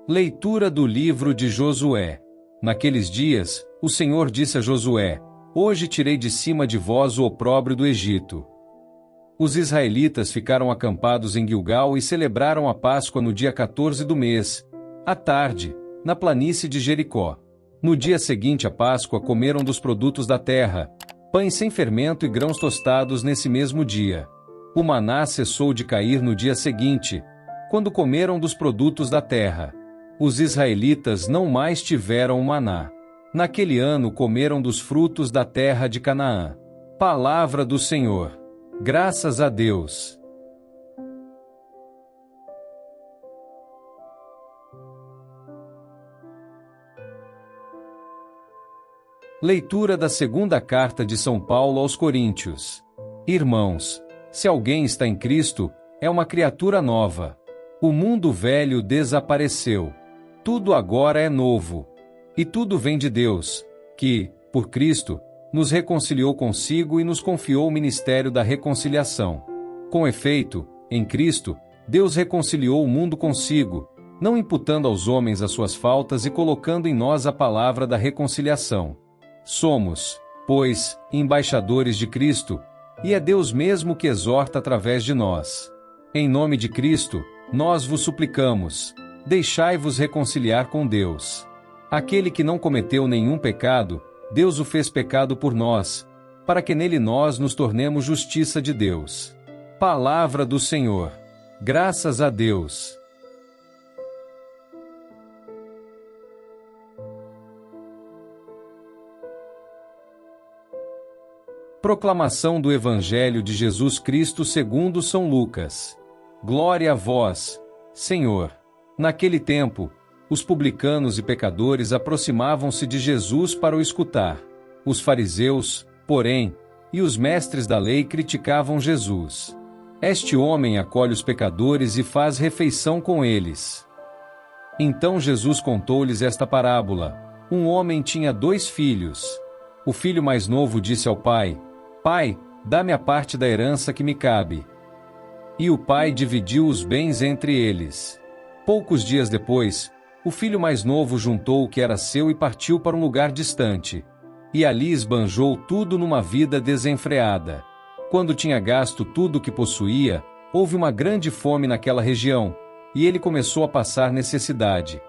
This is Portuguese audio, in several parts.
Leitura do livro de Josué. Naqueles dias, o Senhor disse a Josué: Hoje tirei de cima de vós o opróbrio do Egito. Os israelitas ficaram acampados em Gilgal e celebraram a Páscoa no dia 14 do mês, à tarde, na planície de Jericó. No dia seguinte à Páscoa comeram dos produtos da terra, pães sem fermento e grãos tostados nesse mesmo dia. O maná cessou de cair no dia seguinte, quando comeram dos produtos da terra. Os israelitas não mais tiveram maná. Naquele ano comeram dos frutos da terra de Canaã. Palavra do Senhor. Graças a Deus. Leitura da segunda carta de São Paulo aos Coríntios. Irmãos, se alguém está em Cristo, é uma criatura nova. O mundo velho desapareceu. Tudo agora é novo. E tudo vem de Deus, que, por Cristo, nos reconciliou consigo e nos confiou o ministério da reconciliação. Com efeito, em Cristo, Deus reconciliou o mundo consigo, não imputando aos homens as suas faltas e colocando em nós a palavra da reconciliação. Somos, pois, embaixadores de Cristo, e é Deus mesmo que exorta através de nós. Em nome de Cristo, nós vos suplicamos, deixai-vos reconciliar com Deus. Aquele que não cometeu nenhum pecado, Deus o fez pecado por nós, para que nele nós nos tornemos justiça de Deus. Palavra do Senhor. Graças a Deus. Proclamação do Evangelho de Jesus Cristo segundo São Lucas. Glória a vós, Senhor. Naquele tempo, os publicanos e pecadores aproximavam-se de Jesus para o escutar. Os fariseus, porém, e os mestres da lei criticavam Jesus. Este homem acolhe os pecadores e faz refeição com eles. Então Jesus contou-lhes esta parábola. Um homem tinha 2 filhos. O filho mais novo disse ao pai: Pai, dá-me a parte da herança que me cabe. E o pai dividiu os bens entre eles. Poucos dias depois, o filho mais novo juntou o que era seu e partiu para um lugar distante. E ali esbanjou tudo numa vida desenfreada. Quando tinha gasto tudo o que possuía, houve uma grande fome naquela região, e ele começou a passar necessidade.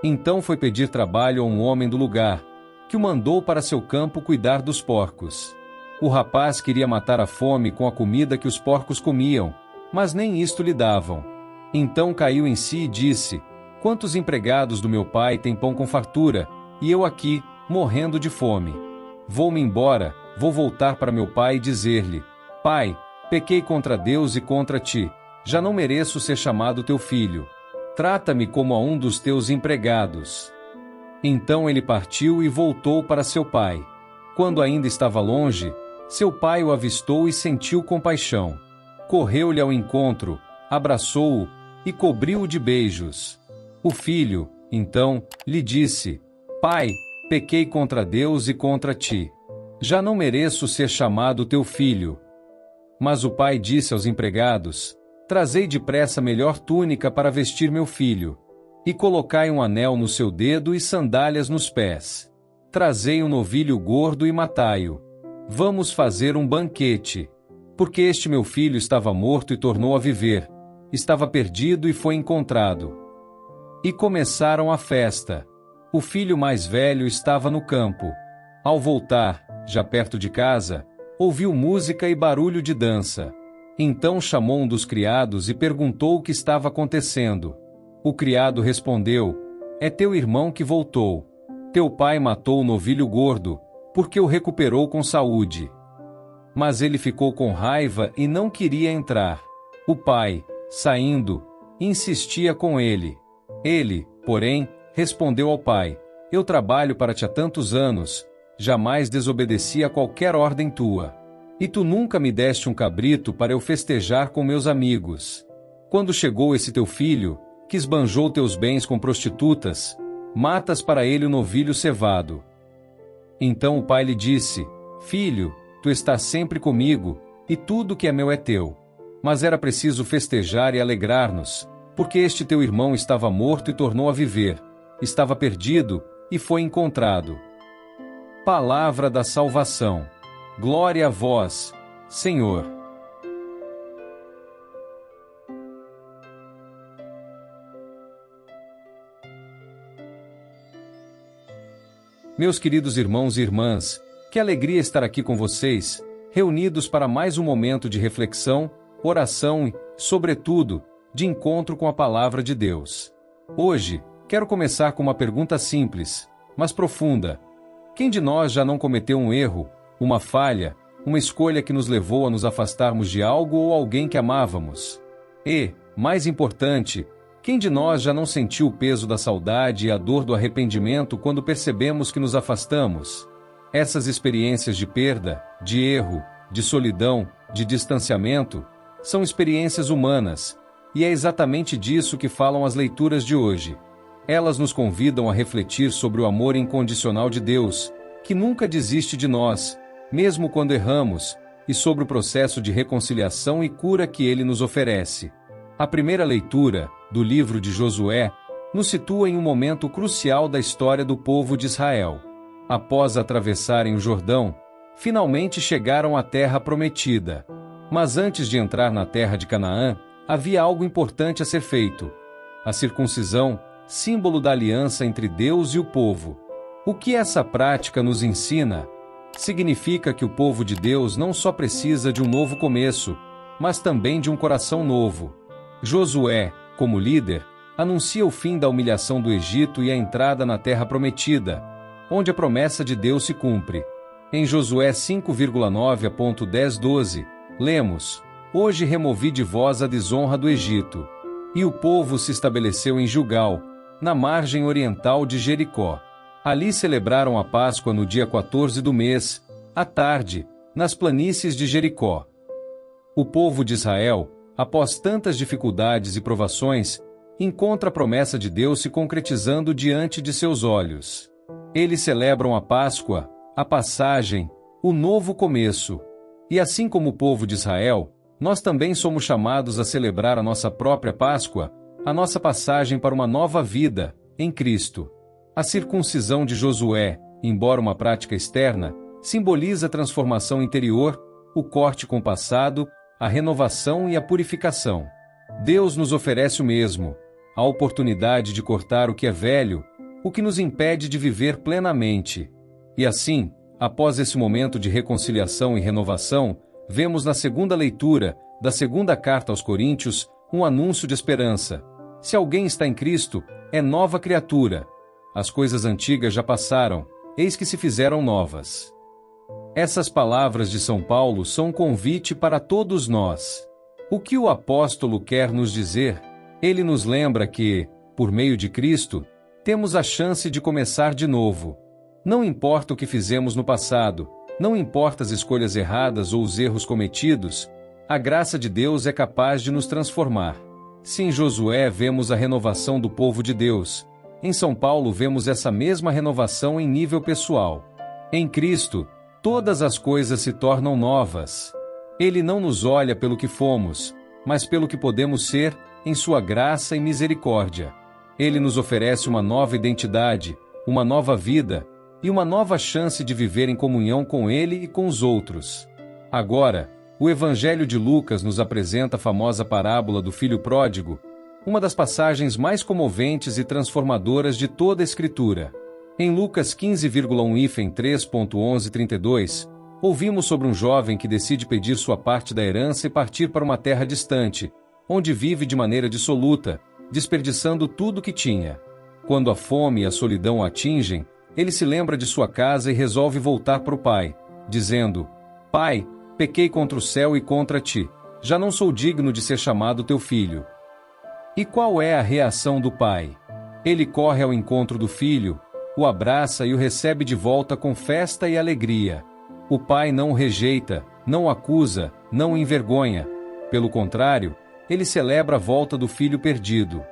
Então foi pedir trabalho a um homem do lugar, que o mandou para seu campo cuidar dos porcos. O rapaz queria matar a fome com a comida que os porcos comiam, mas nem isto lhe davam. Então caiu em si e disse: Quantos empregados do meu pai têm pão com fartura, e eu aqui, morrendo de fome? Vou-me embora, vou voltar para meu pai e dizer-lhe: Pai, pequei contra Deus e contra ti, já não mereço ser chamado teu filho. Trata-me como a um dos teus empregados. Então ele partiu e voltou para seu pai. Quando ainda estava longe, seu pai o avistou e sentiu compaixão. Correu-lhe ao encontro, abraçou-o e cobriu-o de beijos. O filho, então, lhe disse: Pai, pequei contra Deus e contra ti. Já não mereço ser chamado teu filho. Mas o pai disse aos empregados: Trazei depressa a melhor túnica para vestir meu filho, e colocai um anel no seu dedo e sandálias nos pés. Trazei um novilho gordo e matai-o. Vamos fazer um banquete. Porque este meu filho estava morto e tornou a viver. Estava perdido e foi encontrado. E começaram a festa. O filho mais velho estava no campo. Ao voltar, já perto de casa, ouviu música e barulho de dança. Então chamou um dos criados e perguntou o que estava acontecendo. O criado respondeu: É teu irmão que voltou. Teu pai matou o novilho gordo, porque o recuperou com saúde. Mas ele ficou com raiva e não queria entrar. O pai, saindo, insistia com ele. Ele, porém, respondeu ao pai: Eu trabalho para ti há tantos anos, jamais desobedeci a qualquer ordem tua. E tu nunca me deste um cabrito para eu festejar com meus amigos. Quando chegou esse teu filho, que esbanjou teus bens com prostitutas, matas para ele o novilho cevado. Então o pai lhe disse: Filho, tu estás sempre comigo, e tudo que é meu é teu. Mas era preciso festejar e alegrar-nos, Porque este teu irmão estava morto e tornou a viver, estava perdido e foi encontrado. Palavra da salvação. Glória a vós, Senhor. Meus queridos irmãos e irmãs, que alegria estar aqui com vocês, reunidos para mais um momento de reflexão, oração e, sobretudo, de encontro com a Palavra de Deus. Hoje, quero começar com uma pergunta simples, mas profunda. Quem de nós já não cometeu um erro, uma falha, uma escolha que nos levou a nos afastarmos de algo ou alguém que amávamos? E, mais importante, quem de nós já não sentiu o peso da saudade e a dor do arrependimento quando percebemos que nos afastamos? Essas experiências de perda, de erro, de solidão, de distanciamento, são experiências humanas, e é exatamente disso que falam as leituras de hoje. Elas nos convidam a refletir sobre o amor incondicional de Deus, que nunca desiste de nós, mesmo quando erramos, e sobre o processo de reconciliação e cura que Ele nos oferece. A primeira leitura, do livro de Josué, nos situa em um momento crucial da história do povo de Israel. Após atravessarem o Jordão, finalmente chegaram à terra prometida. Mas antes de entrar na terra de Canaã, havia algo importante a ser feito: a circuncisão, símbolo da aliança entre Deus e o povo. O que essa prática nos ensina? Significa que o povo de Deus não só precisa de um novo começo, mas também de um coração novo. Josué, como líder, anuncia o fim da humilhação do Egito e a entrada na terra prometida, onde a promessa de Deus se cumpre. Em Josué 5,9-10-12, lemos: Hoje removi de vós a desonra do Egito. E o povo se estabeleceu em Gilgal, na margem oriental de Jericó. Ali celebraram a Páscoa no dia 14 do mês, à tarde, nas planícies de Jericó. O povo de Israel, após tantas dificuldades e provações, encontra a promessa de Deus se concretizando diante de seus olhos. Eles celebram a Páscoa, a passagem, o novo começo. E assim como o povo de Israel, nós também somos chamados a celebrar a nossa própria Páscoa, a nossa passagem para uma nova vida, em Cristo. A circuncisão de Josué, embora uma prática externa, simboliza a transformação interior, o corte com o passado, a renovação e a purificação. Deus nos oferece o mesmo, a oportunidade de cortar o que é velho, o que nos impede de viver plenamente. E assim, após esse momento de reconciliação e renovação, vemos na segunda leitura da segunda carta aos Coríntios um anúncio de esperança. Se alguém está em Cristo, é nova criatura. As coisas antigas já passaram, eis que se fizeram novas. Essas palavras de São Paulo são um convite para todos nós. O que o apóstolo quer nos dizer? Ele nos lembra que, por meio de Cristo, temos a chance de começar de novo. Não importa o que fizemos no passado, não importa as escolhas erradas ou os erros cometidos, a graça de Deus é capaz de nos transformar. Se em Josué vemos a renovação do povo de Deus, em São Paulo vemos essa mesma renovação em nível pessoal. Em Cristo, todas as coisas se tornam novas. Ele não nos olha pelo que fomos, mas pelo que podemos ser, em sua graça e misericórdia. Ele nos oferece uma nova identidade, uma nova vida e uma nova chance de viver em comunhão com Ele e com os outros. Agora, o Evangelho de Lucas nos apresenta a famosa parábola do filho pródigo, uma das passagens mais comoventes e transformadoras de toda a Escritura. Em Lucas 15,1-3.11-32, ouvimos sobre um jovem que decide pedir sua parte da herança e partir para uma terra distante, onde vive de maneira dissoluta, desperdiçando tudo o que tinha. Quando a fome e a solidão o atingem, ele se lembra de sua casa e resolve voltar para o pai, dizendo: Pai, pequei contra o céu e contra ti, já não sou digno de ser chamado teu filho. E qual é a reação do pai? Ele corre ao encontro do filho, o abraça e o recebe de volta com festa e alegria. O pai não o rejeita, não o acusa, não o envergonha. Pelo contrário, ele celebra a volta do filho perdido.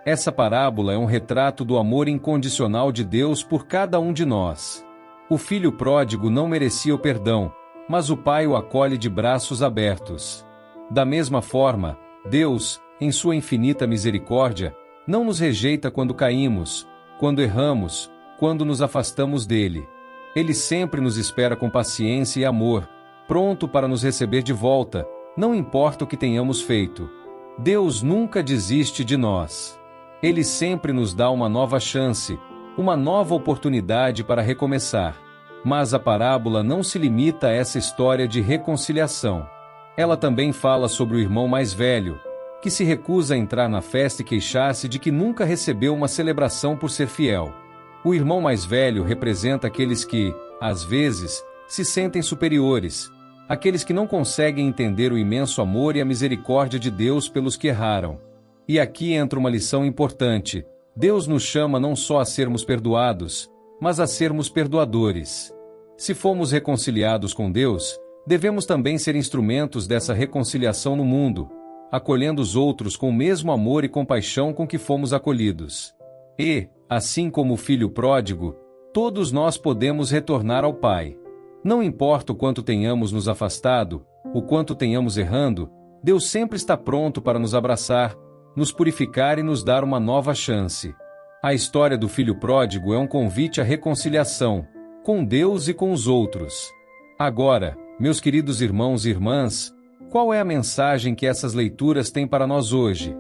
Essa parábola é um retrato do amor incondicional de Deus por cada um de nós. O filho pródigo não merecia o perdão, mas o pai o acolhe de braços abertos. Da mesma forma, Deus, em sua infinita misericórdia, não nos rejeita quando caímos, quando erramos, quando nos afastamos dele. Ele sempre nos espera com paciência e amor, pronto para nos receber de volta, não importa o que tenhamos feito. Deus nunca desiste de nós. Ele sempre nos dá uma nova chance, uma nova oportunidade para recomeçar. Mas a parábola não se limita a essa história de reconciliação. Ela também fala sobre o irmão mais velho, que se recusa a entrar na festa e queixar-se de que nunca recebeu uma celebração por ser fiel. O irmão mais velho representa aqueles que, às vezes, se sentem superiores, aqueles que não conseguem entender o imenso amor e a misericórdia de Deus pelos que erraram. E aqui entra uma lição importante. Deus nos chama não só a sermos perdoados, mas a sermos perdoadores. Se fomos reconciliados com Deus, devemos também ser instrumentos dessa reconciliação no mundo, acolhendo os outros com o mesmo amor e compaixão com que fomos acolhidos. E, assim como o filho pródigo, todos nós podemos retornar ao Pai. Não importa o quanto tenhamos nos afastado, o quanto tenhamos errando, Deus sempre está pronto para nos abraçar, nos purificar e nos dar uma nova chance. A história do filho pródigo é um convite à reconciliação, com Deus e com os outros. Agora, meus queridos irmãos e irmãs, qual é a mensagem que essas leituras têm para nós hoje?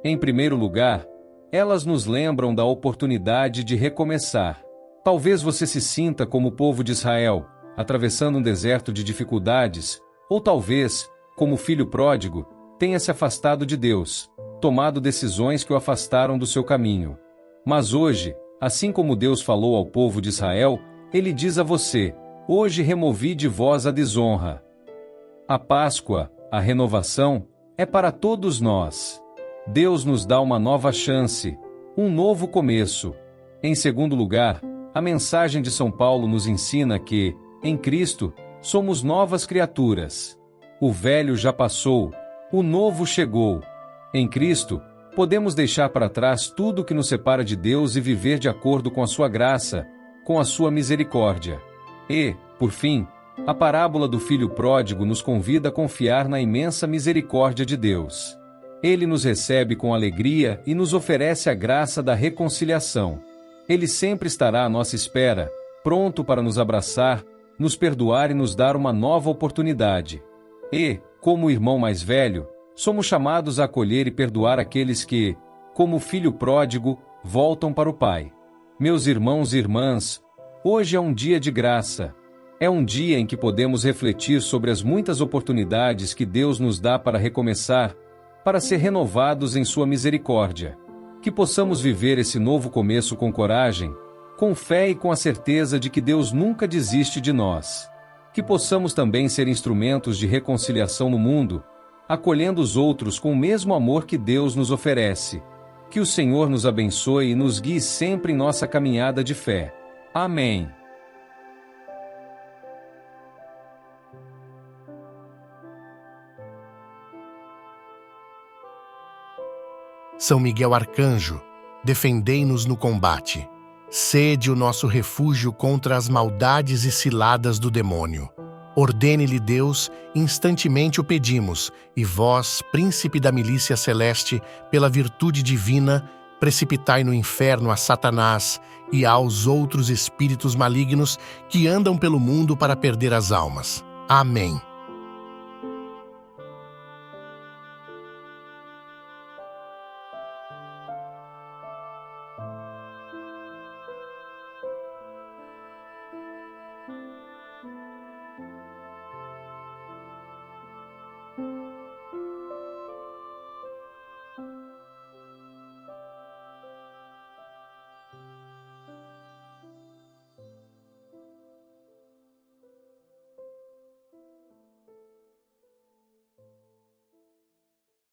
Em primeiro lugar, elas nos lembram da oportunidade de recomeçar. Talvez você se sinta como o povo de Israel, atravessando um deserto de dificuldades, ou talvez, como o filho pródigo, tenha se afastado de Deus, tomado decisões que o afastaram do seu caminho. Mas hoje, assim como Deus falou ao povo de Israel, Ele diz a você: hoje removi de vós a desonra. A Páscoa, a renovação, é para todos nós. Deus nos dá uma nova chance, um novo começo. Em segundo lugar, a mensagem de São Paulo nos ensina que, em Cristo, somos novas criaturas. O velho já passou, o novo chegou. Em Cristo, podemos deixar para trás tudo o que nos separa de Deus e viver de acordo com a sua graça, com a sua misericórdia. E, por fim, a parábola do filho pródigo nos convida a confiar na imensa misericórdia de Deus. Ele nos recebe com alegria e nos oferece a graça da reconciliação. Ele sempre estará à nossa espera, pronto para nos abraçar, nos perdoar e nos dar uma nova oportunidade. E, como o irmão mais velho, somos chamados a acolher e perdoar aqueles que, como o filho pródigo, voltam para o Pai. Meus irmãos e irmãs, hoje é um dia de graça. É um dia em que podemos refletir sobre as muitas oportunidades que Deus nos dá para recomeçar, para ser renovados em sua misericórdia. Que possamos viver esse novo começo com coragem, com fé e com a certeza de que Deus nunca desiste de nós. Que possamos também ser instrumentos de reconciliação no mundo, acolhendo os outros com o mesmo amor que Deus nos oferece. Que o Senhor nos abençoe e nos guie sempre em nossa caminhada de fé. Amém. São Miguel Arcanjo, defendei-nos no combate. Sede o nosso refúgio contra as maldades e ciladas do demônio. Ordene-lhe Deus, instantemente o pedimos, e vós, príncipe da milícia celeste, pela virtude divina, precipitai no inferno a Satanás e aos outros espíritos malignos que andam pelo mundo para perder as almas. Amém.